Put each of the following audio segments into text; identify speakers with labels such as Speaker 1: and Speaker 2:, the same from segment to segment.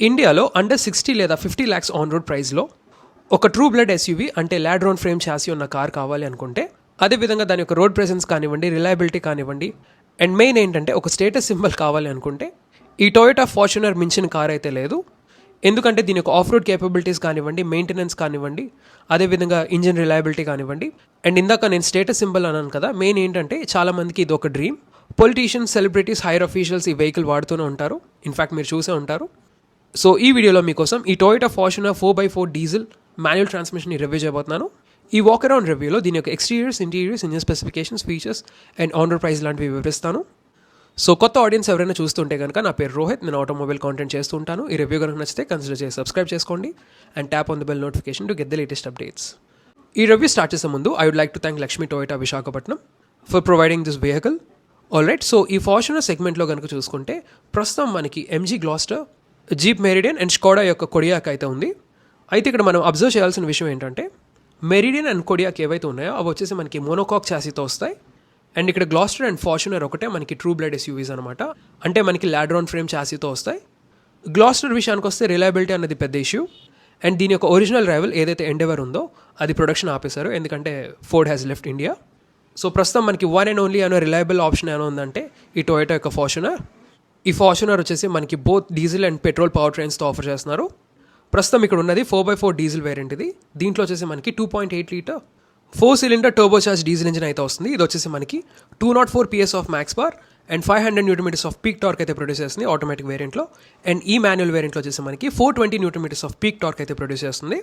Speaker 1: ఇండియాలో అండర్ 60 లేదా 50 lakhs on road ప్రైస్లో ఒక ట్రూ బ్లడ్ ఎస్యూవీ అంటే లాడ్రోన్ ఫ్రేమ్ చాసీ ఉన్న కార్ కావాలి అనుకుంటే, అదేవిధంగా దాని యొక్క రోడ్ ప్రెసెన్స్ కానివ్వండి, రిలయబిలిటీ కానివ్వండి, అండ్ మెయిన్ ఏంటంటే ఒక స్టేటస్ సింబల్ కావాలి అనుకుంటే ఈ టొయోటా ఫార్చునర్ మించిన కార్ అయితే లేదు. ఎందుకంటే దీని యొక్క ఆఫ్ రోడ్ కేపబిలిటీస్ కానివ్వండి, మెయింటెనెన్స్ కానివ్వండి, అదేవిధంగా ఇంజిన్ రిలయబిలిటీ కానివ్వండి. అండ్ ఇందాక నేను స్టేటస్ సింబల్ అన్నాను కదా, మెయిన్ ఏంటంటే చాలామందికి ఇది ఒక dream. Politicians, celebrities, higher officials ఈ వెహికల్ వాడుతూనే ఉంటారు. ఇన్ఫ్యాక్ట్ మీరు చూసే ఉంటారు. సో ఈ వీడియోలో మీకోసం ఈ Toyota Fortuner 4x4 diesel manual ట్రాన్స్మిషన్ని రివ్యూ చేయబోతున్నాను. ఈ వాక్ అరౌండ్ రివ్యూలో దీని యొక్క exteriors, interiors, engine specifications, features and on road price లాంటివి వివరిస్తాను. సో కొత్త ఆడియన్స్ ఎవరైనా చూస్తుంటే కనుక, నా పేరు రోహిత్, నేను ఆటోమొబైల్ కాంటెంట్ చేస్తూ ఉంటాను. ఈ రివ్యూ కనుక నచ్చితే కన్సిడర్ చేసి సబ్స్క్రైబ్ చేసుకోండి and tap on the bell notification to get the latest updates. ఈ రివ్యూ స్టార్ట్ చేసే ముందు I would like to thank Lakshmi Toyota Visakhapatnam for providing this vehicle. Alright, so ఈ ఫార్చునర్ సెగ్మెంట్లో కనుక చూసుకుంటే ప్రస్తుతం మనకి MG Gloster, Jeep Meridian and Skoda యొక్క కొడియాక్ అయితే ఉంది. అయితే ఇక్కడ మనం అబ్జర్వ్ చేయాల్సిన విషయం ఏంటంటే, మెరిడియన్ అండ్ కొడియాక్ ఏవైతే ఉన్నాయో అవి వచ్చేసి మనకి మోనోకాక్ చాసీతో వస్తాయి. అండ్ ఇక్కడ గ్లాస్టర్ అండ్ ఫార్చునర్ ఒకటే మనకి ట్రూ బ్లడ్ ఎస్యూవీస్ అనమాట, అంటే మనకి లాడ్రాన్ ఫ్రేమ్ చాసీతో వస్తాయి. గ్లాస్టర్ విషయానికి వస్తే రిలయబిలిటీ అనేది పెద్ద ఇష్యూ. అండ్ దీని యొక్క ఒరిజినల్ రైవల్ ఏదైతే ఎండెవర్ ఉందో అది ప్రొడక్షన్ ఆపేశారు, ఎందుకంటే Ford has left India. So ప్రస్తుతం మనకి వన్ అండ్ ఓన్లీ అనే రిలయబుల్ ఆప్షన్ ఏమైనా ఉందంటే ఈ టొయోటా యొక్క ఫార్చునర్. ఈ ఫార్చునర్ వచ్చేసి మనకి both diesel and petrol power ట్రైన్స్తో ఆఫర్ చేస్తున్నారు. ప్రస్తుతం ఇక్కడ ఉన్నది 4x4 డీజిల్ వేరియంట్. దీంట్లో వచ్చేసి మనకి 2.8 litre 4 cylinder turbo charge diesel engine అయితే వస్తుంది. ఇది వచ్చేసి మనకి 204 PS of max power and 500 Nm of peak torque అయితే ప్రొడ్యూస్ చేస్తుంది ఆటోమేటిక్ వేరియంట్లో. అండ్ ఈ మాన్యువల్ వేరియంట్లో వచ్చేసి మనకి 420 Nm ఆఫ్ పీక్ టార్క్ అయితే ప్రొడ్యూస్ చేస్తుంది.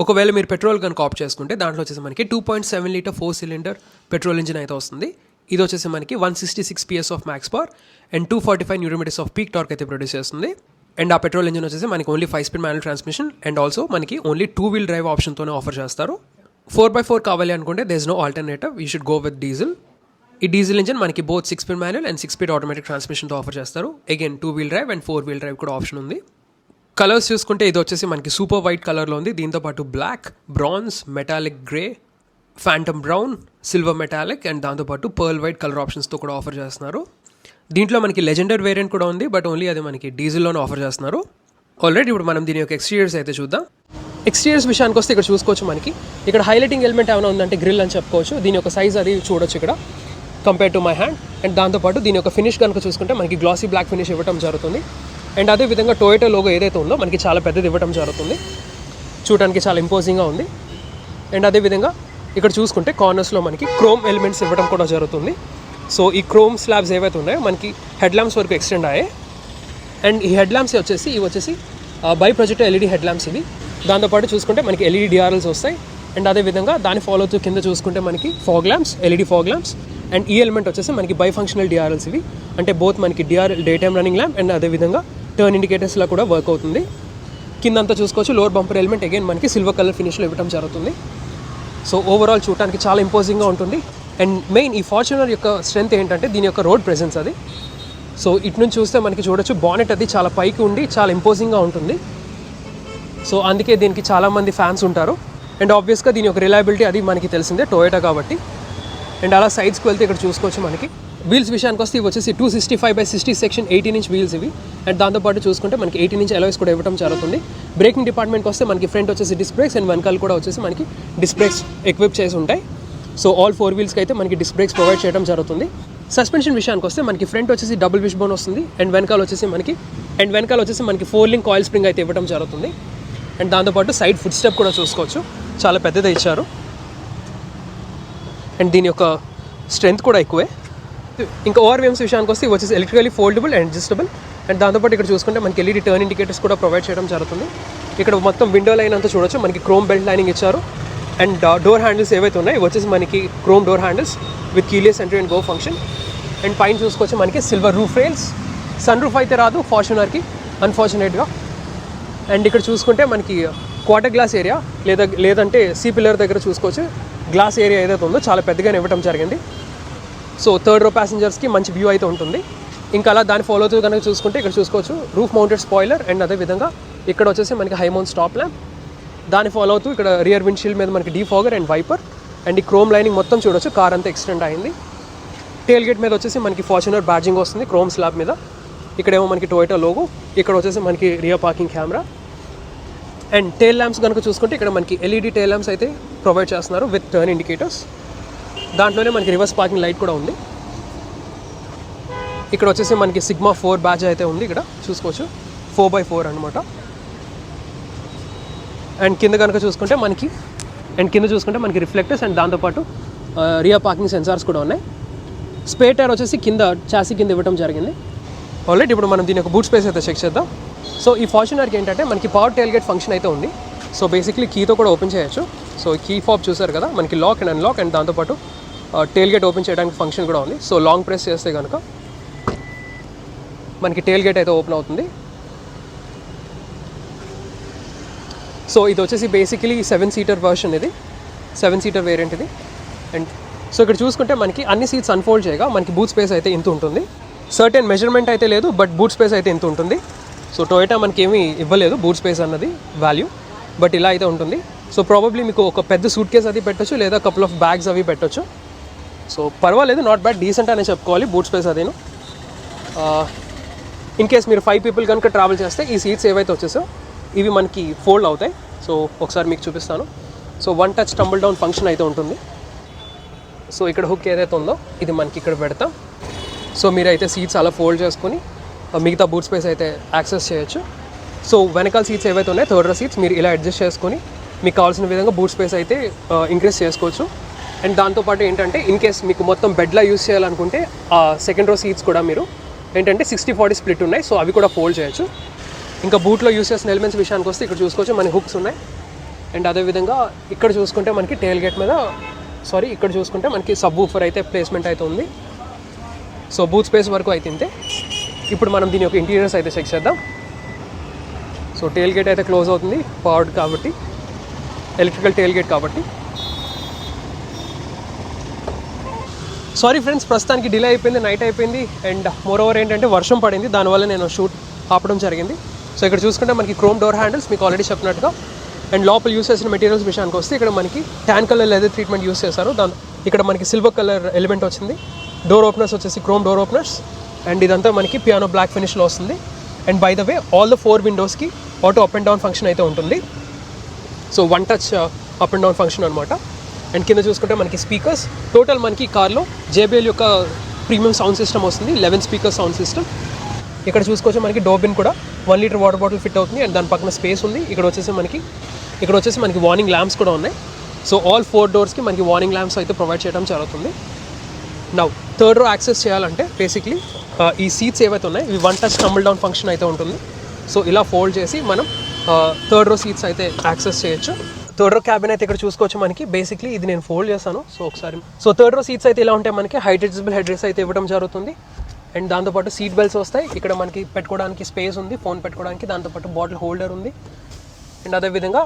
Speaker 1: ఒకవేళ మీరు పెట్రోల్ కనుక ఆప్ట్ చేసుకుంటే దాంట్లో వచ్చేసి మనకి 2.7 లీటర్ 4 సిలిండర్ పెట్రోల్ ఇంజిన్ అయితే వస్తుంది. ఇది వచ్చేసి మనకి 166 PS of max power and 245 Nm of peak torque అయితే ప్రొడ్యూస్ చేస్తుంది. అండ్ ఆ పెట్రోల్ ఇంజిన్ వచ్చేసి మనకి only 5-speed manual transmission and also మనకి ఓన్లీ 2-wheel డ్రైవ్ ఆప్షన్తోనే ఆఫర్ చేస్తారు. 4x4 కావాలి అనుకుంటే there is no alternative, you should go with diesel. ఈ డీజిల్ ఇంజిన్ మనకి both 6-speed manual and 6-speed automatic ట్రాన్స్మిషన్తో ఆఫర్ చేస్తారు. Again 2-wheel drive and 4-wheel drive కూడా ఆప్షన్ ఉంది. కలర్స్ చూసుకుంటే ఇది వచ్చేసి మనకి సూపర్ వైట్ కలర్లో ఉంది. దీంతోపాటు black, bronze, metallic grey, phantom brown, silver metallic and దాంతోపాటు పర్ల్ వైట్ కలర్ ఆప్షన్స్తో కూడా ఆఫర్ చేస్తున్నారు. దీంట్లో మనకి లెజెండర్ వేరియంట్ కూడా ఉంది, బట్ ఓన్లీ అది మనకి డీజిల్లోనే ఆఫర్ చేస్తున్నారు. ఆల్రెడీ ఇప్పుడు మనం దీని యొక్క ఎక్స్టీరియర్స్ అయితే చూద్దాం. ఎక్స్టీరియర్స్ విషయానికి వస్తే ఇక్కడ చూసుకోవచ్చు, మనకి ఇక్కడ హైలైటింగ్ ఎలిమెంట్ ఏమైనా ఉందంటే గ్రిల్ అని చెప్పుకోవచ్చు. దీని యొక్క సైజ్ అది చూడొచ్చు ఇక్కడ compare to my hand. And దాంతోపాటు దీని యొక్క ఫినిష్ కనుక చూసుకుంటే మనకి గ్లాసీ బ్లాక్ ఫినిష్ ఇవ్వడం జరుగుతుంది. అండ్ అదేవిధంగా టొయోటా లోగో ఏదైతే ఉందో మనకి చాలా పెద్దది ఇవ్వడం జరుగుతుంది, చూడడానికి చాలా ఇంపోజింగ్గా ఉంది. అండ్ అదేవిధంగా ఇక్కడ చూసుకుంటే కార్నర్స్లో మనకి క్రోమ్ ఎలిమెంట్స్ ఇవ్వడం కూడా జరుగుతుంది. సో ఈ క్రోమ్ స్లాబ్స్ ఏవైతే ఉన్నాయో మనకి హెడ్ ల్యాంప్స్ వరకు ఎక్స్టెండ్ అయ్యాయి. అండ్ ఈ హెడ్ ల్యాంప్స్ ఇవి వచ్చేసి by projector LED head lamps ఇవి. దాంతోపాటు చూసుకుంటే మనకి ఎల్ఈడి డిఆర్ఎల్స్ వస్తాయి. అండ్ అదేవిధంగా దాని ఫాలో అవుతూ కింద చూసుకుంటే మనకి fog lamps, LED fog lamps. And ఈ ఎలిమెంట్ వచ్చేసి మనకి బై ఫంక్షనల్ డిఆర్ఎల్స్ ఇవి, అంటే బోత్ మనకి DRL day time running lamp and అదేవిధంగా టర్న్ ఇండికేటర్స్లో కూడా వర్క్ అవుతుంది. కిందంతా చూసుకోవచ్చు లోవర్ బంపర్ ఎలిమెంట్ అగైన్ మనకి సిల్వర్ కలర్ ఫినిష్లో ఇవ్వడం జరుగుతుంది. సో ఓవరాల్ చూడడానికి చాలా ఇంపోజింగ్గా ఉంటుంది. అండ్ మెయిన్ ఈ ఫార్చునర్ యొక్క స్ట్రెంత్ ఏంటంటే దీని యొక్క రోడ్ ప్రెజెన్స్ అది. సో ఇటు నుంచి చూస్తే మనకి చూడొచ్చు బానెట్ అది చాలా పైకి ఉండి చాలా ఇంపోజింగ్గా ఉంటుంది. సో అందుకే దీనికి చాలామంది ఫ్యాన్స్ ఉంటారు. అండ్ ఆబ్వియస్గా దీని యొక్క రిలయబిలిటీ అది మనకి తెలిసిందే టొయోటా కాబట్టి. అండ్ అలా సైడ్స్కి వెళ్తే ఇక్కడ చూసుకోవచ్చు మనకి వీల్స్ విషయానికి వస్తే ఇవి వచ్చేసి 265/60 సెక్షన్ 18-inch వీల్స్ ఇవి. అండ్ దాంతోపాటు చూసుకుంటే మనకి 18-inch అలాయ్స్ కూడా ఇవ్వడం జరుగుతుంది. బ్రేకింగ్ డిపార్ట్మెంట్కి వస్తే మనకి ఫ్రంట్ వచ్చేసి డిస్క్ బ్రేక్స్ అండ్ వెనకాల కూడా వచ్చేసి మనకి డిస్క్ బ్రేక్స్ ఎక్విప్ చేసి ఉంటాయి. సో ఆల్ 4 వీల్స్కి అయితే మనకి డిస్క్ బ్రేక్స్ ప్రొవైడ్ చేయడం జరుగుతుంది. సస్పెన్షన్ విషయానికి వస్తే మనకి ఫ్రంట్ వచ్చేసి డబుల్ విష్ బోన్ వస్తుంది. అండ్ వెనకాల వచ్చేసి మనకి 4-link కాయిల్ స్ప్రింగ్ అయితే ఇవ్వడం జరుగుతుంది. అండ్ దాంతోపాటు సైడ్ ఫుట్ స్టెప్ కూడా చూసుకోవచ్చు, చాలా పెద్దది ఇచ్చారు. అండ్ దీని యొక్క స్ట్రెంత్ కూడా ఎక్కువే. ఇంకా ఓఆర్వీఎంస్ విషయానికి వస్తే వచ్చేసి electrically foldable and adjustable. And దాంతోపాటు ఇక్కడ చూసుకుంటే మనకి ఎల్ఈడి టర్న్ ఇండికేటర్స్ కూడా ప్రొవైడ్ చేయడం జరుగుతుంది. ఇక్కడ మొత్తం విండో లైన్ అంతా చూడొచ్చు, మనకి క్రోమ్ బెల్ట్ లైనింగ్ ఇచ్చారు. అండ్ డోర్ హ్యాండిల్స్ ఏవైతే ఉన్నాయో వచ్చేసి మనకి chrome door handles with keyless entry and go function. And పైన చూసుకోవచ్చు మనకి silver roof rails. Sun roof అయితే రాదు ఫార్చునర్కి అన్ఫార్చునేట్గా. అండ్ ఇక్కడ చూసుకుంటే మనకి క్వార్టర్ గ్లాస్ ఏరియా లేదంటే సీ పిల్లర్ దగ్గర చూసుకోవచ్చు గ్లాస్ ఏరియా ఏదైతే ఉందో చాలా పెద్దగానే ఇవ్వడం జరిగింది. సో థర్డ్ రో ప్యాసింజర్స్కి మంచి వ్యూ అయితే ఉంటుంది. ఇంకా అలా దాన్ని ఫాలో అవుతూ కనుక చూసుకుంటే ఇక్కడ చూసుకోవచ్చు రూఫ్ మౌంటెడ్ స్పాయిలర్. అండ్ అదేవిధంగా ఇక్కడ వచ్చేసి మనకి హై మౌంట్ స్టాప్ ల్యాంప్. దాన్ని ఫాలో అవుతూ ఇక్కడ రియర్ విండ్షీల్డ్ మీద మనకి డీఫాగర్ అండ్ వైపర్. అండ్ ఈ క్రోమ్ లైనింగ్ మొత్తం చూడొచ్చు, కార్ అంతా ఎక్స్టెండ్ అయింది. టేల్ గేట్ మీద వచ్చేసి మనకి ఫార్చునర్ బ్యాడ్జింగ్ వస్తుంది క్రోమ్ స్లాబ్ మీద. ఇక్కడేమో మనకి టొయోటా లోగో, ఇక్కడ వచ్చేసి మనకి rear parking camera. And tail lamps కనుక చూసుకుంటే ఇక్కడ మనకి ఎల్ఈడి టెయిల్ ల్యాంప్స్ అయితే ప్రొవైడ్ చేస్తున్నారు విత్ టర్న్ ఇండికేటర్స్. దాంట్లోనే మనకి రివర్స్ పార్కింగ్ లైట్ కూడా ఉంది. ఇక్కడ వచ్చేసి మనకి సిగ్మా 4 బ్యాచ్ అయితే ఉంది, ఇక్కడ చూసుకోవచ్చు 4x4 అనమాట. అండ్ కింద కనుక చూసుకుంటే మనకి రిఫ్లెక్టర్స్ అండ్ దాంతోపాటు రియర్ పార్కింగ్ సెన్సార్స్ కూడా ఉన్నాయి. స్పేర్ టైర్ వచ్చేసి కింద చాసీ కింద ఇవ్వడం జరిగింది. ఆల్రెడీ ఇప్పుడు మనం దీని యొక్క బూట్ స్పేస్ అయితే చెక్ చేద్దాం. సో ఈ ఫార్చునర్కి ఏంటంటే మనకి పవర్ టెయిల్ గేట్ ఫంక్షన్ అయితే ఉంది. సో బేసిక్లీ కీతో కూడా ఓపెన్ చేయొచ్చు. సో కీ ఫాబ్ చూసారు కదా, మనకి లాక్ అండ్ అన్లాక్ అండ్ దాంతోపాటు టెయిల్ గేట్ ఓపెన్ చేయడానికి ఫంక్షన్ కూడా ఉంది. సో లాంగ్ ప్రెస్ చేస్తే కనుక మనకి టెయిల్ గేట్ అయితే ఓపెన్ అవుతుంది. సో ఇది వచ్చేసి బేసికలీ 7 సీటర్ వర్షన్, ఇది 7 సీటర్ వేరియంట్ ఇది. అండ్ సో ఇక్కడ చూసుకుంటే మనకి అన్ని సీట్స్ అన్ఫోల్డ్ చేయగా మనకి బూట్ స్పేస్ అయితే ఇంత ఉంటుంది. సర్టెన్ మెజర్మెంట్ అయితే లేదు, బట్ బూట్ స్పేస్ అయితే ఇంత ఉంటుంది. సో టొయోటా మనకి ఏమీ ఇవ్వలేదు బూట్ స్పేస్ అన్నది వాల్యూ, బట్ ఇలా అయితే ఉంటుంది. సో ప్రాబబ్లీ మీకు ఒక పెద్ద సూట్ కేస్ అది పెట్టొచ్చు, లేదా కపుల్ ఆఫ్ బ్యాగ్స్ అవి పెట్టొచ్చు. సో పర్వాలేదు, నాట్ బ్యాడ్, డీసెంట్ అనే చెప్పుకోవాలి బూట్ స్పేస్ అదేను. ఇన్ కేస్ మీరు 5 పీపుల్ కనుక ట్రావెల్ చేస్తే ఈ సీట్స్ ఏవైతే వచ్చేసో ఇవి మనకి ఫోల్డ్ అవుతాయి. సో ఒకసారి మీకు చూపిస్తాను. So 1 touch tumble down function అయితే ఉంటుంది. సో ఇక్కడ హుక్ ఏదైతే ఉందో ఇది మనకి ఇక్కడ పెడతాం. సో మీరైతే సీట్స్ అలా ఫోల్డ్ చేసుకొని మిగతా బూట్ స్పేస్ అయితే యాక్సెస్ చేయొచ్చు. సో వెనకాల సీట్స్ ఏవైతే ఉన్నాయో థర్డ్ రో సీట్స్ మీరు ఇలా అడ్జస్ట్ చేసుకొని మీకు కావాల్సిన విధంగా బూట్ స్పేస్ అయితే ఇంక్రీజ్ చేసుకోవచ్చు. అండ్ దాంతోపాటు ఏంటంటే ఇన్ కేస్ మీకు మొత్తం బెడ్లా యూస్ చేయాలనుకుంటే ఆ సెకండ్ రో సీట్స్ కూడా మీరు ఏంటంటే 60-40 స్ప్లిట్ ఉన్నాయి. సో అవి కూడా ఫోల్డ్ చేయొచ్చు. ఇంకా బూట్లో యూస్ చేసిన ఎలిమెంట్స్ విషయానికి వస్తే ఇక్కడ చూసుకోవచ్చు మనకి హుక్స్ ఉన్నాయి. అండ్ అదేవిధంగా ఇక్కడ చూసుకుంటే మనకి టెయిల్ గేట్ మీద ఇక్కడ చూసుకుంటే మనకి సబ్ వూఫర్ అయితే ప్లేస్మెంట్ అయితే ఉంది. సో బూట్ స్పేస్ వరకు అయితే ఇంతే. ఇప్పుడు మనం దీని యొక్క ఇంటీరియర్స్ అయితే చెక్ చేద్దాం. సో టెయిల్ గేట్ అయితే క్లోజ్ అవుతుంది, పవర్డ్ కాబట్టి, ఎలక్ట్రికల్ టెయిల్ గేట్ కాబట్టి. సారీ ఫ్రెండ్స్, ప్రస్తుతానికి డిలే అయిపోయింది, నైట్ అయిపోయింది. అండ్ మోర్ ఓవర్ ఏంటంటే వర్షం పడింది, దానివల్ల నేను షూట్ ఆపడం జరిగింది. సో ఇక్కడ చూసుకుంటే మనకి క్రోమ్ డోర్ హ్యాండిల్స్ మీకు ఆల్రెడీ చెప్పినట్టుగా. అండ్ లోపల యూస్ చేసిన మెటీరియల్స్ విషయానికి వస్తే ఇక్కడ మనకి tan colour leather treatment use చేశారు. ఇక్కడ మనకి సిల్వర్ కలర్ ఎలిమెంట్ వచ్చింది. డోర్ ఓపెనర్స్ వచ్చేసి క్రోమ్ డోర్ ఓపెనర్స్. అండ్ ఇదంతా మనకి పియానో బ్లాక్ ఫినిష్లో వస్తుంది. And by the way all the 4 విండోస్కి auto up and down function అయితే ఉంటుంది. So 1 touch up and down function అనమాట. అండ్ కింద చూసుకుంటే మనకి స్పీకర్స్ టోటల్ మనకి కార్లో JBL యొక్క ప్రీమియం సౌండ్ సిస్టమ్ వస్తుంది, 11 స్పీకర్ సౌండ్ సిస్టమ్. ఇక్కడ చూసుకోవచ్చు మనకి డోబిన్ కూడా 1 లీటర్ వాటర్ బాటిల్ ఫిట్ అవుతుంది. అండ్ దాని పక్కన స్పేస్ ఉంది. ఇక్కడ వచ్చేసి మనకి వార్నింగ్ ల్యాంప్స్ కూడా ఉన్నాయి. సో ఆల్ 4 డోర్స్కి మనకి వార్నింగ్ ల్యాంప్స్ అయితే ప్రొవైడ్ చేయడం జరుగుతుంది. నౌ థర్డ్ రో యాక్సెస్ చేయాలంటే బేసిక్లీ ఈ సీట్స్ ఏవైతే ఉన్నాయి ఇవి 1 టచ్ టంబుల్ డౌన్ ఫంక్షన్ అయితే ఉంటుంది. సో ఇలా ఫోల్డ్ చేసి మనం థర్డ్ రో సీట్స్ అయితే యాక్సెస్ చేయొచ్చు. థర్డ్ రో క్యాబిన్ అయితే ఇక్కడ చూసుకోవచ్చు మనకి. బేసిక్లీ ఇది నేను ఫోల్డ్ చేశాను. సో ఒకసారి థర్డ్ రో సీట్స్ అయితే ఇలా ఉంటాయి మనకి. హైట్ అడ్జస్టబుల్ హెడ్ రెస్ట్ అయితే ఇవ్వడం జరుగుతుంది. అండ్ దాంతోపాటు సీట్ బెల్ట్స్ వస్తాయి. ఇక్కడ మనకి పెట్టుకోవడానికి స్పేస్ ఉంది, ఫోన్ పెట్టుకోవడానికి. దాంతోపాటు బాటిల్ హోల్డర్ ఉంది. అండ్ అదేవిధంగా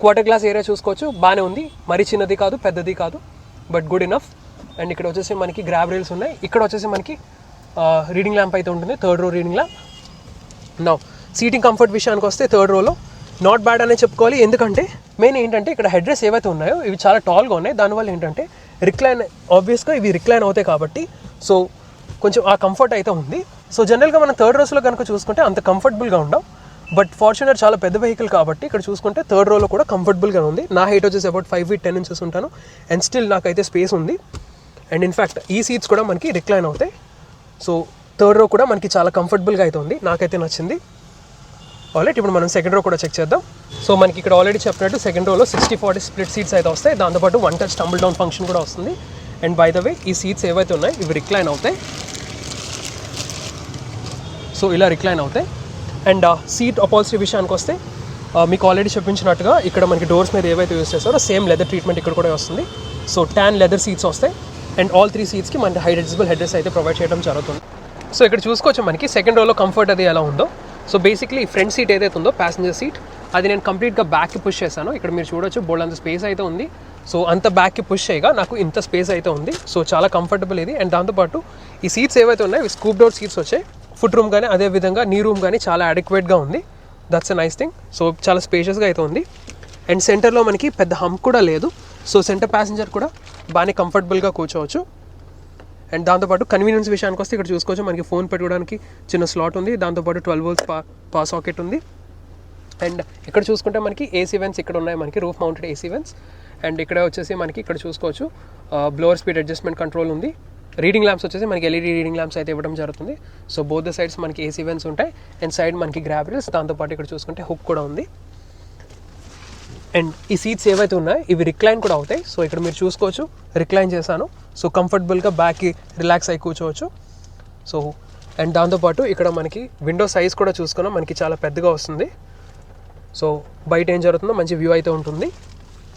Speaker 1: క్వార్టర్ గ్లాస్ ఏరియా చూసుకోవచ్చు, బాగానే ఉంది. మరీ చిన్నది కాదు, పెద్దది కాదు, బట్ గుడ్ ఇనఫ్. అండ్ ఇక్కడ వచ్చేసి మనకి గ్రాబ్ రైల్స్ ఉన్నాయి. ఇక్కడ వచ్చేసి మనకి రీడింగ్ ల్యాంప్ అయితే ఉంటుంది, third row reading lamp. Now seating comfort విషయానికి వస్తే థర్డ్ రోలో నాట్ బ్యాడ్ అనే చెప్పుకోవాలి. ఎందుకంటే మెయిన్ ఏంటంటే ఇక్కడ హెడ్ రెస్ట్ ఏవైతే ఉన్నాయో ఇవి చాలా టాల్గా ఉన్నాయి. దానివల్ల ఏంటంటే రిక్లైన్, ఆబ్వియస్గా ఇవి రిక్లైన్ అవుతాయి కాబట్టి సో కొంచెం ఆ కంఫర్ట్ అయితే ఉంది. సో జనరల్గా మనం థర్డ్ రోస్లో కనుక చూసుకుంటే అంత కంఫర్టబుల్గా ఉండవు. బట్ ఫార్చునర్ చాలా పెద్ద వెహికల్ కాబట్టి ఇక్కడ చూసుకుంటే థర్డ్ రోలో కూడా కంఫర్టబుల్గా ఉంది. నా హైట్ వచ్చేసి అబౌట్ 5 feet 10 inches ఉంటాను. అండ్ స్టిల్ నాకైతే స్పేస్ ఉంది. అండ్ ఇన్ఫ్యాక్ట్ ఈ సీట్స్ కూడా మనకి రిక్లైన్ అవుతాయి. సో థర్డ్ రో కూడా మనకి చాలా కంఫర్టబుల్గా అయితే ఉంది, నాకైతే నచ్చింది. ఆల్రెడీ ఇప్పుడు మనం సెకండ్ రో కూడా చెక్ చేద్దాం. సో మనకి ఇక్కడ ఆల్రెడీ చెప్పినట్టు సెకండ్ రోలో 60-40 స్ప్లిట్ సీట్స్ అయితే వస్తాయి. దాంతోపాటు 1 టచ్ టంబుల్ డౌన్ ఫంక్షన్ కూడా వస్తుంది. అండ్ బై ద వే ఈ సీట్స్ ఏవైతే ఉన్నాయి ఇవి రిక్లైన్ అవుతాయి. సో ఇలా రిక్లైన్ అవుతాయి. అండ్ సీట్ అపాల్స్ట్రీ విషయానికి వస్తే మీకు ఆల్రెడీ చెప్పించినట్టుగా ఇక్కడ మనకి డోర్స్ మీద ఏవైతే యూస్ చేస్తారో సేమ్ లెదర్ ట్రీట్మెంట్ ఇక్కడ కూడా వస్తుంది. సో ట్యాన్ లెదర్ సీట్స్ వస్తాయి. అండ్ ఆల్ 3 సీట్స్కి మనకి హై అడ్జస్టబుల్ హెడ్ రెస్ట్ అయితే ప్రొవైడ్ చేయడం జరుగుతుంది. సో ఇక్కడ చూసుకోవచ్చు మనకి సెకండ్ రోలో కంఫర్ట్ అది ఎలా ఉందో. సో బేసిక్లీ ఫ్రంట్ సీట్ ఏదైతే ఉందో ప్యాసింజర్ సీట్ అది నేను కంప్లీట్గా బ్యాక్కి పుష్ చేశాను. ఇక్కడ మీరు చూడొచ్చు బోల్డ్ అంత స్పేస్ అయితే ఉంది. సో అంత బ్యాక్కి పుష్ చేయగా నాకు ఇంత స్పేస్ అయితే ఉంది. సో చాలా కంఫర్టబుల్ ఇది. అండ్ దాంతోపాటు ఈ సీట్స్ ఏవైతే ఉన్నాయో ఇవి స్కూప్ డోర్ సీట్స్ వచ్చాయి. ఫుడ్ రూమ్ కానీ అదేవిధంగా నీ రూమ్ కానీ చాలా అడిక్వేట్గా ఉంది. That's a nice thing. So చాలా స్పేషియస్గా అయితే ఉంది. అండ్ సెంటర్లో మనకి పెద్ద హంప్ కూడా లేదు. సో సెంటర్ ప్యాసింజర్ కూడా బాగానే కంఫర్టబుల్గా కూర్చోవచ్చు. అండ్ దాంతోపాటు కన్వీనియన్స్ విషయానికి వస్తే ఇక్కడ చూసుకోవచ్చు మనకి ఫోన్ పెట్టుకోవడానికి చిన్న స్లాట్ ఉంది, దాంతోపాటు 12 volts పవర్ సాకెట్ ఉంది. అండ్ ఇక్కడ చూసుకుంటే మనకి ఏసీ వెంట్స్ ఇక్కడ ఉన్నాయి, మనకి roof mounted AC vents. And ఇక్కడ వచ్చేసి మనకి ఇక్కడ చూసుకోవచ్చు బ్లోవర్ స్పీడ్ అడ్జస్ట్మెంట్ కంట్రోల్ ఉంది. రీడింగ్ ల్యాంప్స్ వచ్చేసి మనకి ఎల్ఈడి రీడింగ్ ల్యాంప్స్ అయితే ఇవ్వడం జరుగుతుంది. సో బోత్ ద సైడ్స్ మనకి ఏసీ వెంట్స్ ఉంటాయి అండ్ సైడ్ మనకి గ్రాబ్ రైల్స్, దాంతోపాటు ఇక్కడ చూసుకుంటే హుక్ కూడా ఉంది. అండ్ ఈ సీట్స్ ఏవైతే ఉన్నాయో ఇవి రిక్లైన్ కూడా అవుతాయి. సో ఇక్కడ మీరు చూసుకోవచ్చు రిక్లైన్ చేశాను. సో కంఫర్టబుల్గా బ్యాక్కి రిలాక్స్ అయి కూర్చోవచ్చు. సో అండ్ దాంతోపాటు ఇక్కడ మనకి విండో సైజ్ కూడా చూసుకున్నాం, మనకి చాలా పెద్దగా వస్తుంది. సో బయట ఏం జరుగుతుందో మంచి వ్యూ అయితే ఉంటుంది.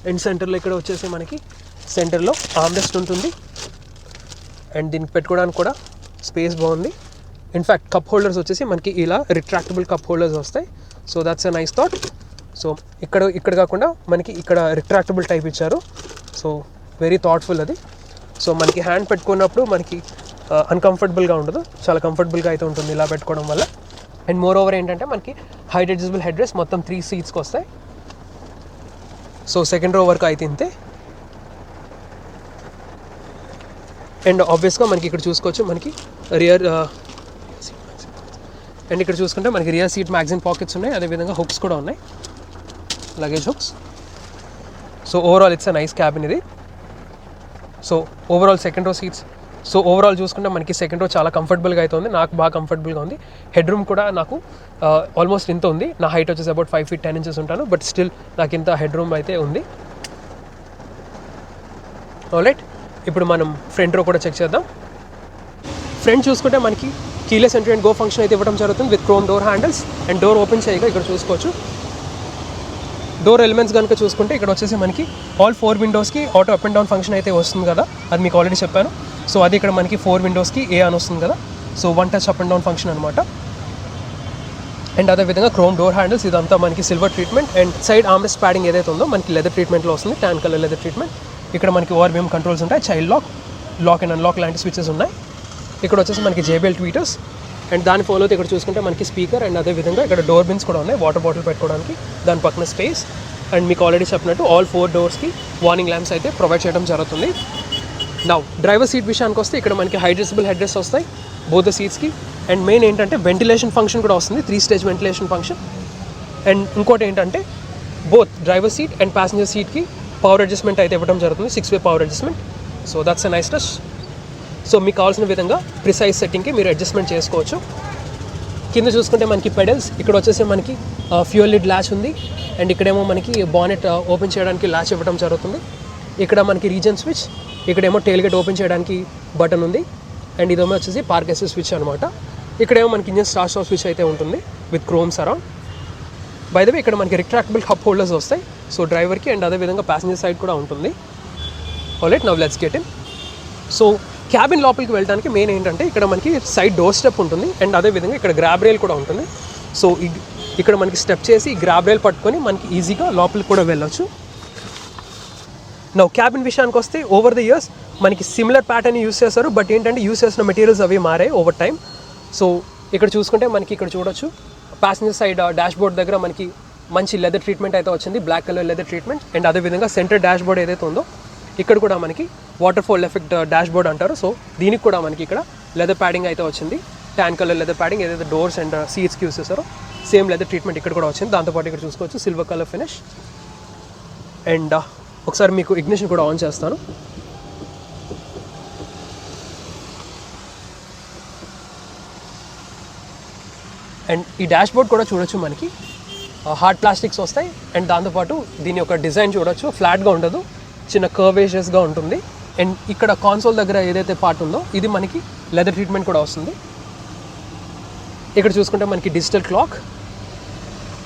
Speaker 1: అండ్ సెంటర్లో ఇక్కడ వచ్చేసి మనకి సెంటర్లో ఆర్మ్రెస్ట్ ఉంటుంది అండ్ దీనికి పెట్టుకోవడానికి కూడా స్పేస్ బాగుంది. ఇన్ఫ్యాక్ట్ కప్ హోల్డర్స్ వచ్చేసి మనకి ఇలా రిట్రాక్టబుల్ కప్ హోల్డర్స్ వస్తాయి. So that's a nice thought. So ఇక్కడ కాకుండా మనకి ఇక్కడ రిట్రాక్టబుల్ టైప్ ఇచ్చారు. సో వెరీ థాట్ఫుల్ అది. సో మనకి హ్యాండ్ పెట్టుకున్నప్పుడు మనకి అన్కంఫర్టబుల్గా ఉండదు, చాలా కంఫర్టబుల్గా అయితే ఉంటుంది ఇలా పెట్టుకోవడం వల్ల. అండ్ మోర్ ఓవర్ ఏంటంటే మనకి హైట్ అడ్జస్టబుల్ హెడ్ రెస్ట్ మొత్తం 3 seatsకి వస్తాయి. సో సెకండ్ రో వరకు అయితే ఇంతే. అండ్ ఆబ్వియస్గా మనకి ఇక్కడ చూసుకోవచ్చు మనకి రియర్ అండ్ ఇక్కడ చూసుకుంటే మనకి రియర్ సీట్ మ్యాగజైన్ పాకెట్స్ ఉన్నాయి, అదేవిధంగా హుక్స్ కూడా ఉన్నాయి, luggage hooks. So overall it's a nice cabin ఇది. So overall second row seats, so overall చూసుకుంటే మనకి సెకండ్ రో చాలా కంఫర్టబుల్గా అయితే ఉంది, నాకు బాగా కంఫర్టబుల్గా ఉంది. హెడ్ రూమ్ కూడా నాకు ఆల్మోస్ట్ ఇంత ఉంది. నా హైట్ వచ్చేసి అబౌట్ 5 feet 10 inches ఉంటాను, బట్ స్టిల్ నాకు ఇంత హెడ్ రూమ్ అయితే ఉంది. ఆల్రైట్, ఇప్పుడు మనం ఫ్రంట్ రో కూడా చెక్ చేద్దాం. ఫ్రంట్ చూసుకుంటే మనకి keyless entry and go function అయితే ఇవ్వడం జరుగుతుంది with chrome door handles. And door open చేయగా ఇక్కడ చూసుకోవచ్చు డోర్ ఎలిమెంట్స్ కనుక చూసుకుంటే ఇక్కడ వచ్చేసి మనకి all 4 windows auto up and down function అయితే వస్తుంది కదా, అది మీకు ఆల్రెడీ చెప్పాను. సో అది ఇక్కడ మనకి 4 windows ఏ అని వస్తుంది కదా. So 1 touch up and down function అనమాట. అండ్ అదేవిధంగా క్రోమ్ డోర్ హ్యాండిల్స్, ఇదంతా మనకి silver treatment. And side armrest padding ఏదైతే ఉందో మనకి లెదర్ ట్రీట్మెంట్లో వస్తుంది, ట్యాన్ కలర్ లెదర్ ట్రీట్మెంట్. ఇక్కడ మనకి ఓఆర్బిఎం కంట్రోల్స్ ఉంటాయి, చైల్డ్ లాక్ అండ్ అన్లాక్ లాంటి స్విచెస్ ఉన్నాయి. ఇక్కడ వచ్చేసి మనకి JBL ట్వీటర్స్. అండ్ దాని ఫాలో ఇక్కడ చూసుకుంటే మనకి స్పీకర్ అండ్ అదేవిధంగా ఇక్కడ డోర్ బిన్స్ కూడా ఉన్నాయి, వాటర్ బాటిల్ పెట్టుకోవడానికి, దాని పక్కన స్పేస్. అండ్ మీకు ఆల్రెడీ చెప్పినట్టు ఆల్ 4 doors వార్నింగ్ ల్యాంప్స్ అయితే ప్రొవైడ్ చేయడం జరుగుతుంది. నౌ డ్రైవర్ సీట్ విషయానికి వస్తే ఇక్కడ మనకి అడ్జస్టబుల్ హెడ్ రెస్ట్ వస్తాయి బోత్ ద సీట్స్కి. అండ్ మెయిన్ ఏంటంటే వెంటిలేషన్ ఫంక్షన్ కూడా వస్తుంది, 3 stage వెంటిలేషన్ ఫంక్షన్. అండ్ ఇంకోటి ఏంటంటే both driver seat and passenger సీట్కి పవర్ అడ్జస్ట్మెంట్ అయితే ఇవ్వడం జరుగుతుంది, 6-way power adjustment. So that's a nice touch. So మీకు కావాల్సిన విధంగా ప్రిసైజ్ సెట్టింగ్కి మీరు అడ్జస్ట్మెంట్ చేసుకోవచ్చు. కింద చూసుకుంటే మనకి పెడల్స్, ఇక్కడ వచ్చేసి మనకి ఫ్యూయల్ లిడ్ ల్యాచ్ ఉంది. అండ్ ఇక్కడేమో మనకి బానెట్ ఓపెన్ చేయడానికి ల్యాచ్ ఇవ్వడం జరుగుతుంది. ఇక్కడ మనకి రీజన్ స్విచ్, ఇక్కడేమో టెయిల్ గేట్ ఓపెన్ చేయడానికి బటన్ ఉంది. అండ్ ఇదేమో వచ్చేసి పార్క్ అసిస్ట్ స్విచ్ అనమాట. ఇక్కడేమో మనకి ఇంజన్ స్టార్ట్ స్టాప్ స్విచ్ అయితే ఉంటుంది with chromes around. By the వే ఇక్కడ మనకి రిట్రాక్టబుల్ కప్ హోల్డర్స్ వస్తాయి, సో డ్రైవర్కి. అండ్ అదేవిధంగా ప్యాసింజర్ సైడ్ కూడా ఉంటుంది. Alright, now let's get in. So cabin లోపలికి వెళ్ళడానికి మెయిన్ ఏంటంటే ఇక్కడ మనకి సైడ్ డోర్ స్టెప్ ఉంటుంది అండ్ అదేవిధంగా ఇక్కడ గ్రాబ్ రైల్ కూడా ఉంటుంది. సో ఇక్కడ మనకి స్టెప్ చేసి గ్రాబ్ రైల్ పట్టుకొని మనకి ఈజీగా లోపలికి కూడా వెళ్ళొచ్చు. నౌ క్యాబిన్ విషయానికి వస్తే ఓవర్ ద ఇయర్స్ మనకి సిమిలర్ ప్యాటర్న్ యూస్ చేస్తారు, బట్ ఏంటంటే యూస్ చేసిన మెటీరియల్స్ అవి మారాయి ఓవర్ టైం. సో ఇక్కడ చూసుకుంటే మనకి ఇక్కడ చూడొచ్చు ప్యాసింజర్ సైడ్ డాష్ బోర్డ్ దగ్గర మనకి మంచి లెదర్ ట్రీట్మెంట్ అయితే వచ్చింది, black colour leather treatment. And అదేవిధంగా సెంటర్ డాష్ బోర్డ్ ఏదైతే ఉందో ఇక్కడ కూడా మనకి waterfall effect dashboard అంటారు. సో దీనికి కూడా మనకి ఇక్కడ లెదర్ ప్యాడింగ్ అయితే వచ్చింది, ట్యాన్ కలర్ లెదర్ ప్యాడింగ్. ఏదైతే డోర్స్ అండ్ సీట్స్కి యూస్ చేస్తారో సేమ్ లెదర్ ట్రీట్మెంట్ ఇక్కడ కూడా వచ్చింది. దాంతోపాటు ఇక్కడ చూసుకోవచ్చు సిల్వర్ కలర్ ఫినిష్. అండ్ ఒకసారి మీకు ఇగ్నిషన్ కూడా ఆన్ చేస్తాను. అండ్ ఈ డాష్ బోర్డ్ కూడా చూడొచ్చు మనకి హార్డ్ ప్లాస్టిక్స్ వస్తాయి. అండ్ దాంతోపాటు దీని యొక్క డిజైన్ చూడొచ్చు, ఫ్లాట్గా ఉండదు, చిన్న కర్వేషియస్గా ఉంటుంది. అండ్ ఇక్కడ కాన్సోల్ దగ్గర ఏదైతే పార్ట్ ఉందో ఇది మనకి లెదర్ ట్రీట్మెంట్ కూడా వస్తుంది. ఇక్కడ చూసుకుంటే మనకి డిజిటల్ క్లాక్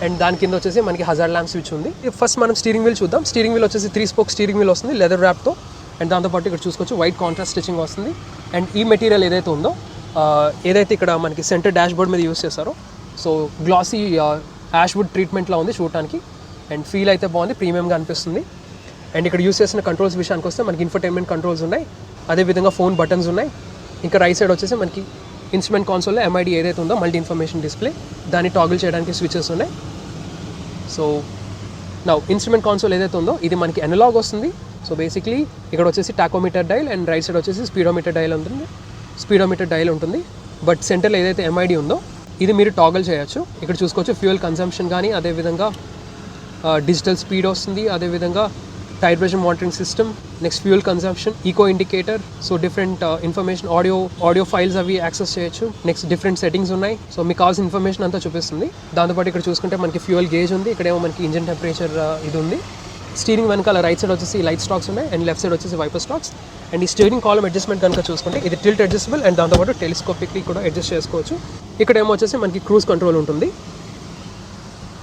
Speaker 1: అండ్ దాని కింద వచ్చేసి మనకి హజార్డ్ ల్యాంప్ స్విచ్ ఉంది. ఫస్ట్ మనం స్టీరింగ్ వీల్ చూద్దాం. స్టీరింగ్ వీల్ వచ్చేసి 3 spoke స్టీరింగ్ వీల్ వస్తుంది లెదర్ ర్యాప్తో. అండ్ దాంతోపాటు ఇక్కడ చూసుకోవచ్చు వైట్ కాంట్రాస్ట్ స్టిచ్చింగ్ వస్తుంది. అండ్ ఈ మెటీరియల్ ఏదైతే ఉందో ఏదైతే ఇక్కడ మనకి సెంటర్ డాష్ బోర్డ్ మీద యూస్ చేస్తారో సో గ్లాసీ యాష్వుడ్ ట్రీట్మెంట్లో ఉంది చూడటానికి. అండ్ ఫీల్ అయితే బాగుంది, ప్రీమియంగా అనిపిస్తుంది. అండ్ ఇక్కడ యూస్ చేసిన కంట్రోల్స్ విషయానికి వస్తే మనకి ఇన్ఫర్టైన్మెంట్ కంట్రోల్స్ ఉన్నాయి, అదేవిధంగా ఫోన్ బటన్స్ ఉన్నాయి. ఇంకా రైట్ సైడ్ వచ్చేసి మనకి ఇన్స్ట్రుమెంట్ కాన్సోల్లో MID ఏదైతే ఉందో మల్టీ ఇన్ఫర్మేషన్ డిస్ప్లే, దాన్ని టాగిల్ చేయడానికి స్విచెస్ ఉన్నాయి. సో నా ఇన్స్ట్రుమెంట్ కాన్సోల్ ఏదైతే ఉందో ఇది మనకి అనలాగ్ వస్తుంది సో బేసిక్లీ ఇక్కడ వచ్చేసి tachometer dial and right side వచ్చేసి స్పీడోమీటర్ డైల్ ఉంటుంది. బట్ సెంటర్లో ఏదైతే ఎంఐడి ఉందో ఇది మీరు టాగల్ చేయొచ్చు. ఇక్కడ చూసుకోవచ్చు ఫ్యూయల్ కన్సంప్షన్ కానీ, అదేవిధంగా డిజిటల్ స్పీడ్ వస్తుంది, అదేవిధంగా tyre pressure monitoring system, next fuel consumption, eco indicator, so different information audio files అవి యాక్సెస్ చేయొచ్చు. నెక్స్ట్ డిఫరెంట్ సెట్టింగ్స్ ఉన్నాయి. సో మీకు కావాల్సిన ఇన్ఫర్మేషన్ అంతా చూపిస్తుంది. దాంతోపాటు ఇక్కడ చూసుకుంటే మనకి ఫ్యూయల్ గేజ్ ఉంది, ఇక్కడేమో మనకి ఇంజిన్ టెంపరేచర్ ఇది ఉంది. స్టీరింగ్ వెనకాల రైట్ సైడ్ వచ్చేసి లైట్ స్టాక్స్ ఉన్నాయి అండ్ లెఫ్ట్ సైడ్ వచ్చేసి వైపర్ స్టాక్స్. అండ్ ఈ స్టీరింగ్ కాలమ్ అడ్జస్ట్మెంట్ కనుక చూసుకుంటే ఇది టిల్ట్ అడ్జస్టబుల్ అండ్ దాంతోపాటు టెలిస్కోపిక్లీ కూడా అడ్జస్ట్ చేసుకోవచ్చు. ఇక్కడ ఏమో వచ్చేసి మనకి క్రూజ్ కంట్రోల్ ఉంటుంది.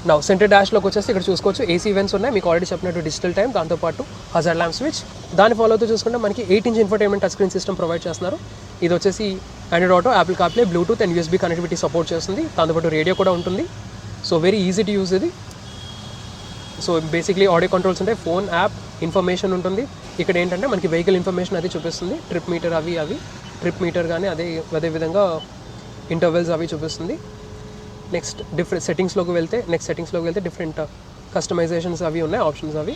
Speaker 1: నా సెంటర్ డాష్లోకి వచ్చేసి ఇక్కడ చూసుకోవచ్చు ఏసీ ఈవెంట్స్ ఉన్నాయి, మీకు ఆల్రెడీ చెప్పినట్టు డిజిటల్ టైం, దాంతోపాటు హజార్డ్ ల్యాంప్ స్విచ్. దాన్ని ఫాలో అవుతూ చూసుకుంటే మనకి 8-inch infotainment touch screen system provide చేస్తున్నారు. ఇది వచ్చేసి Android auto, Apple CarPlay, Bluetooth and USB connectivity support చేస్తుంది. దాంతోపాటు రేడియో కూడా ఉంటుంది. So very easy to use ఇది. సో బేసిక్లీ ఆడియో కంట్రోల్స్ ఉంటాయి, ఫోన్ యాప్ ఇన్ఫర్మేషన్ ఉంటుంది. ఇక్కడ ఏంటంటే మనకి వెహికల్ ఇన్ఫర్మేషన్ అది చూపిస్తుంది, ట్రిప్ మీటర్ ట్రిప్ మీటర్ కానీ అదేవిధంగా ఇంటర్వెల్స్ అవి చూపిస్తుంది. నెక్స్ట్ సెట్టింగ్స్లోకి వెళ్తే డిఫరెంట్ కస్టమైజేషన్స్ అవి ఉన్నాయి, ఆప్షన్స్ అవి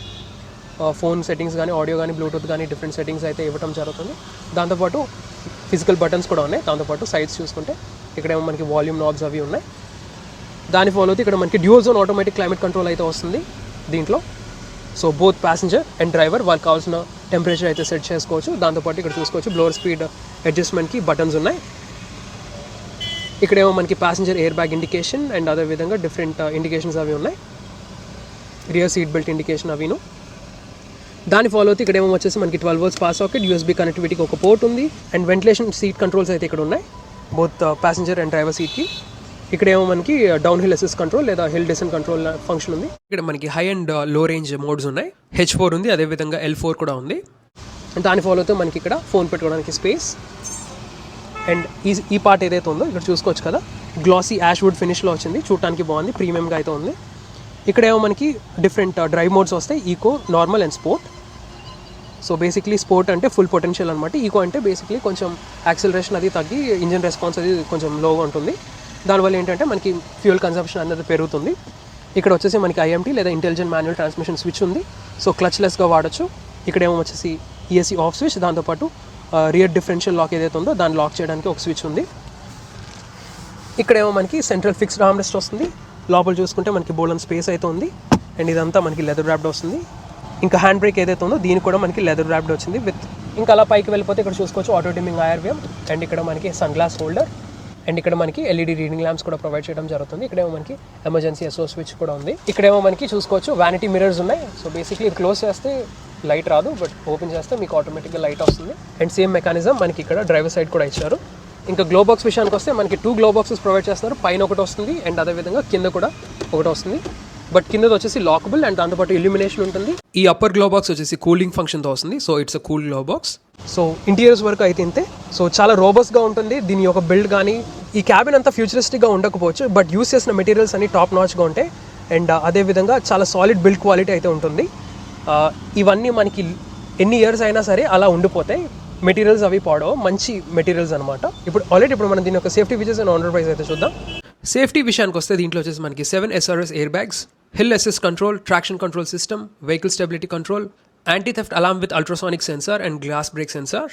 Speaker 1: ఫోన్ సెట్టింగ్స్ కానీ, ఆడియో కానీ, బ్లూటూత్ కానీ డిఫరెంట్ సెట్టింగ్స్ అయితే ఇవ్వడం జరుగుతుంది. దాంతోపాటు ఫిజికల్ బటన్స్ కూడా ఉన్నాయి. దాంతోపాటు సైడ్స్ చూసుకుంటే ఇక్కడేమో మనకి వాల్యూమ్ నాబ్స్ అవి ఉన్నాయి. దాని ఫాలో అయితే ఇక్కడ మనకి dual zone automatic climate control అయితే వస్తుంది దీంట్లో. So both passenger and driver వాళ్ళకి కావాల్సిన టెంపరేచర్ అయితే సెట్ చేసుకోవచ్చు. దాంతోపాటు ఇక్కడ చూసుకోవచ్చు బ్లోవర్ స్పీడ్ అడ్జస్ట్మెంట్కి బటన్స్ ఉన్నాయి. ఇక్కడేమో మనకి passenger air bag indication and అదేవిధంగా డిఫరెంట్ ఇండికేషన్స్ అవి ఉన్నాయి, రియర్ సీట్ బెల్ట్ ఇండికేషన్ అవిను. దాని ఫాలో అయితే ఇక్కడేమో వచ్చేసి మనకి 12 volts పాస్ సాకెట్, యూఎస్బీ కనెక్టివిటీకి ఒక పోర్ట్ ఉంది అండ్ వెంటిలేషన్ సీట్ కంట్రోల్స్ అయితే ఇక్కడ ఉన్నాయి బోత్ ప్యాసింజర్ అండ్ డ్రైవర్ సీట్కి. ఇక్కడేమో మనకి డౌన్ హిల్ అసిస్ట్ కంట్రోల్ లేదా హిల్ డెసెంట్ కంట్రోల్ ఫంక్షన్ ఉంది. ఇక్కడ మనకి హై అండ్ లో రేంజ్ మోడ్స్ ఉన్నాయి, H4 ఉంది, అదేవిధంగా L4 కూడా ఉంది. అండ్ దాని ఫాలో అయితే మనకి ఇక్కడ ఫోన్ పెట్టుకోవడానికి స్పేస్. అండ్ ఈ పార్ట్ ఏదైతే ఉందో ఇక్కడ చూసుకోవచ్చు కదా, గ్లాసీ యాష్వుడ్ ఫినిష్లో వచ్చింది, చూడటానికి బాగుంది, ప్రీమియంగా అయితే ఉంది. ఇక్కడేమో మనకి డిఫరెంట్ డ్రైవ్ మోడ్స్ వస్తాయి, eco, normal and sport. So basically sport అంటే ఫుల్ పొటెన్షియల్ అనమాట, ఈకో అంటే బేసిక్లీ కొంచెం యాక్సిలరేషన్ అది తగ్గి ఇంజిన్ రెస్పాన్స్ అది కొంచెం లోగా ఉంటుంది. దానివల్ల ఏంటంటే మనకి ఫ్యూయల్ కన్సంప్షన్ అనేది పెరుగుతుంది. ఇక్కడ వచ్చేసి మనకి ఐఎంటీ లేదా ఇంటెలిజెంట్ మాన్యువల్ ట్రాన్స్మిషన్ స్విచ్ ఉంది, సో క్లచ్లెస్గా వాడచ్చు. ఇక్కడేమో వచ్చేసి ఈఎస్సీ ఆఫ్ స్విచ్, దాంతోపాటు రియర్ డిఫరెన్షియల్ లాక్ ఏదైతే ఉందో దాన్ని లాక్ చేయడానికి ఒక స్విచ్ ఉంది. ఇక్కడేమో మనకి సెంట్రల్ ఫిక్స్డ్ ఆర్మ్ రెస్ట్ వస్తుంది. లోపల చూసుకుంటే మనకి బోల్డెన్ స్పేస్ అయితే ఉంది అండ్ ఇదంతా మనకి లెదర్ ర్యాప్డ్ వస్తుంది. ఇంకా హ్యాండ్ బ్రేక్ ఏదైతే ఉందో దీనికి కూడా మనకి లెదర్ ర్యాప్డ్ వచ్చింది విత్. ఇంకా అలా పైకి వెళ్ళిపోతే ఇక్కడ చూసుకోవచ్చు ఆటో డిమ్మింగ్ IR అండ్ ఇక్కడ మనకి సన్ గ్లాస్ హోల్డర్ అండ్ ఇక్కడ మనకి LED రీడింగ్ ల్యాంప్స్ కూడా ప్రొవైడ్ చేయడం జరుగుతుంది. ఇక్కడేమో మనకి ఎమర్జెన్సీ SO స్విచ్ కూడా ఉంది. ఇక్కడేమో మనకి చూసుకోవచ్చు వ్యానిటీ మిర్రర్స్ ఉన్నాయి. సో బేసిక్లీ ఇది క్లోజ్ చేస్తే లైట్ రాదు, బట్ ఓపెన్ చేస్తే మీకు ఆటోమేటిక్గా లైట్ వస్తుంది. అండ్ సేమ్ మెకానిజం మనకి ఇక్కడ డ్రైవర్ సైడ్ కూడా ఇచ్చారు. ఇంకా గ్లో బాక్స్ విషయానికి వస్తే మనకి 2 గ్లో బాక్సెస్ ప్రొవైడ్ చేస్తున్నారు, పైన ఒకటి వస్తుంది అండ్ అదేవిధంగా కింద కూడా ఒకటి వస్తుంది. బట్ కిందది వచ్చేసి లాకబుల్ అండ్ దాంతోపాటు ఇల్యూమినేషన్ ఉంటుంది. ఈ అప్పర్ గ్లో బాక్స్ వచ్చేసి కూలింగ్ ఫంక్షన్తో వస్తుంది, so it's a cool glow box. So interiors వరకు అయితే ఇంతే. సో చాలా రోబస్ట్గా ఉంటుంది దీని యొక్క బిల్డ్ కానీ. ఈ క్యాబిన్ అంతా ఫ్యూచరిస్టిక్గా ఉండకపోవచ్చు, బట్ యూస్ చేసిన మెటీరియల్స్ అన్ని టాప్ నాచ్గా ఉంటాయి అండ్ అదేవిధంగా చాలా సాలిడ్ బిల్డ్ క్వాలిటీ అయితే ఉంటుంది. ఇవన్నీ మనకి ఎన్ని ఇయర్స్ అయినా సరే అలా ఉండిపోతాయి, మెటీరియల్స్ అవి పాడవు, మంచి మెటీరియల్స్ అనమాట. ఇప్పుడు మనం దీని యొక్క safety features and on road price అయితే చూద్దాం. సేఫ్టీ విషయానికి వస్తే దీంట్లో వచ్చేసి మనకి 7 SRS airbags, hill assist control, traction control system, vehicle stability control, anti theft alarm with ultrasonic sensor and glass break sensor,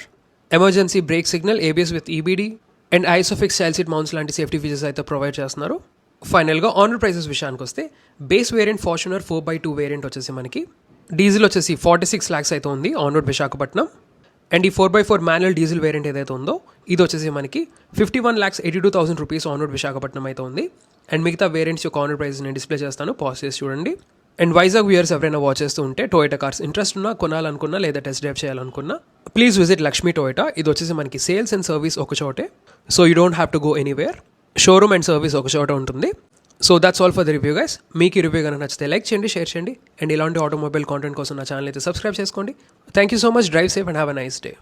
Speaker 1: emergency brake signal, ABS with EBD and isofix child seat mounts లాంటి safety features అయితే provide చేస్తున్నారు. ఫైనల్గా on road prices విషయానికి వస్తే base variant Fortuner 4x2 variant వచ్చేసి మనకి diesel వచ్చేసి 46 lakhs అయితే ఉంది ఆన్ రోడ్ విశాఖపట్నం. అండ్ ఈ 4x4 మాన్యువల్ డీజిల్ వేరియంట్ ఏదైతే ఉందో ఇది వచ్చేసి మనకి 51,82,000 rupees ఆన్ రోడ్ విశాఖపట్నం అయితే ఉంది. అండ్ మిగతా వేరియంట్స్ యొక్క ఆన్ రోడ్ ప్రైస్ నేను డిస్ప్లే చేస్తాను, పాజ్ చేసి చూడండి. అండ్ వైజాగ్ వ్యూయర్స్ ఎవరైనా వాచ్ చేస్తూ ఉంటే టొయోటా కార్స్ ఇంట్రెస్ట్ ఉన్నా, కొనాలనుకున్నా లేదా టెస్ట్ డ్రైవ్ చేయాలనుకున్నా ప్లీజ్ విజిట్ లక్ష్మీ టొయోటా. ఇది వచ్చేసి మనకి సేల్స్ అండ్ సర్వీస్ ఒక చోటే, so you don't have to go anywhere. Showroom and service ఒక చోట ఉంటుంది. So that's all for the review guys. మీకు ఈ రివ్యూ కనుక నచ్చితే లైక్ చేయండి, షేర్ చేయండి అండ్ ఇలాంటి ఆటోమొబైల్ కాంటెంట్ కోసం నా ఛానల్ అయితే సబ్స్క్రైబ్ చేసుకోండి. Thank you so much. Drive safe and have a nice day.